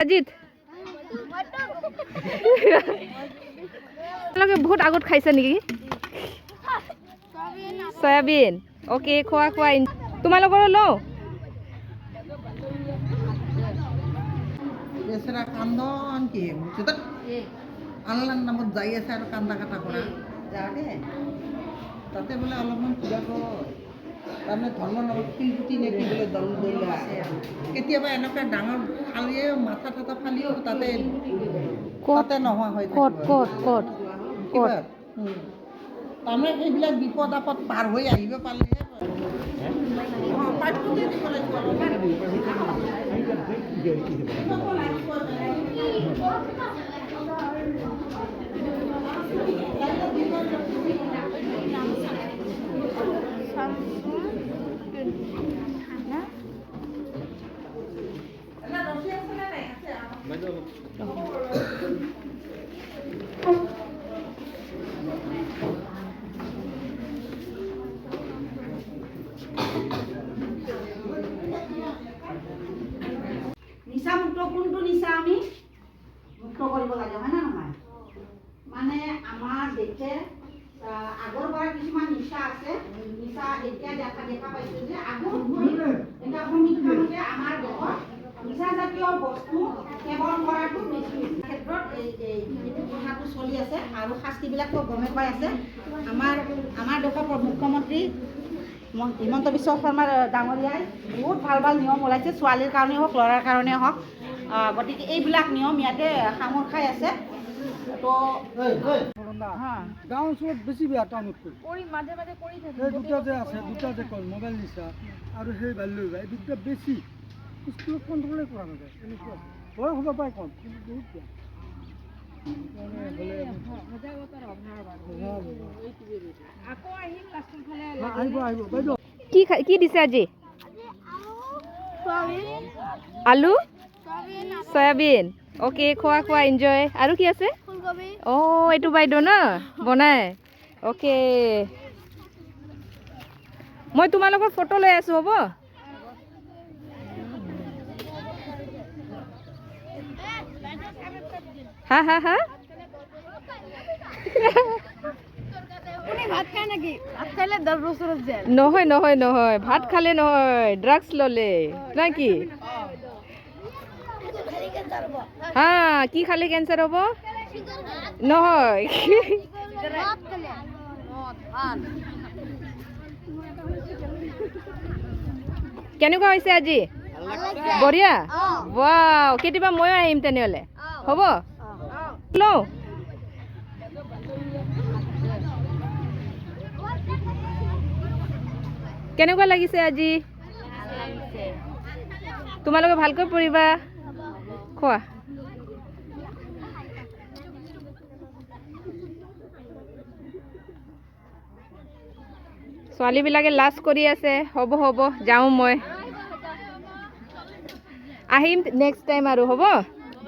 সাজিদ তোমালোকে বহুত আগত খাইছা নেকি সয়াবিন ওকে খোৱা খোৱা তোমালোকৰ লওঁ বেচেৰা কান্দন কি আল্লাহৰ নামত যাই আছে আৰু কান্দা কাটা কৰা তাতে বোলে অলপমান কিবা কয় তাৰমানে ধৰ্মৰ নামত শিলগুটি নে কি বোলে দল দলিয়া কেতিয়াবা এনেকুৱা ডাঙৰ ফালিয়ে মাথা ঠাটা ফালিও তাতে তাতে নোহোৱা হৈ থাকিব তাৰমানে সেইবিলাক বিপদ আপদ পাৰ হৈ আহিব পাৰিলে নিচা মুক্ত কোনটো নিচা আমি মুক্ত কৰিব লাগে হয় না নহয় মানে আমাৰ দেশে আগৰ পৰা কিছুমান নিচা আছে নিচা এতিয়া দেখা পাইছে যে আগৰ এটা সমীক্ষা মতে আমাৰ দেশত নিচা জাতীয় বস্তু সেৱন কৰাটো বেছি ক্ষেত্ৰত এই কথাটো চলি আছে আৰু শাস্তিবিলাকো গমে পাই আছে আমাৰ দেশৰ মুখ্যমন্ত্ৰী হিমন্ত বিশ্ব শৰ্মা ডাঙৰীয়াই বহুত ভাল ভাল নিয়ম ওলাইছে ছোৱালীৰ কাৰণে হওক ল'ৰাৰ কাৰণে হওক গতিকে এইবিলাক নিয়ম ইয়াতে সাঙুৰ খাই আছে তো গাঁও অঞ্চলত বেছি বেয়া টাউনতকৈ সেই দুটা যে আছে দুটা যে কয় মোবাইল নিচা আৰু সেই বাল্য বিবাহ এই দুটা বেছি স্কুলত কণ্ট্ৰলে কৰা নাযায় এনেকুৱা বয়স হ'ব পাৰে কম কিন্তু বহুত বেয়া আহিব বাইদেউ কি দিছে আজি আলু সয়াবিন ওকে খোৱা খোৱা এনজয় আৰু কি আছে এইটো বাইদেউ ন বনাই ওকে মই তোমালোকৰ ফটো লৈ আছো হ'ব হা হা হা নহয় নহয় নহয় ভাত খালে নহয় ড্ৰাগছ ললে না কি হা কি খালে কেঞ্চাৰ হ'ব নহয় কেনেকুৱা হৈছে আজি বঢ়িয়া ৱাও কেতিয়াবা ময়ো আহিম তেনেহ'লে হ'ব লওঁ কেনেকুৱা লাগিছে আজি তোমালোকে ভালকৈ পঢ়িবা খোৱা ছোৱালীবিলাকে লাজ কৰি আছে হ'ব হ'ব যাওঁ মই আহিম নেক্সট টাইম আৰু হ'ব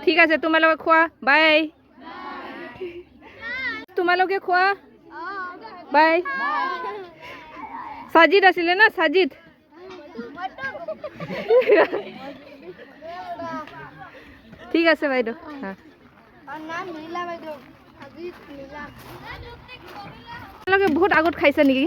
ঠিক আছে তোমালোকে খোৱা বাই তোমালোকে খোৱা বাই সাজিদ আছিলে না সাজিদ ঠিক আছে বাইদেউ তোমালোকে বহুত আগত খাইছা নেকি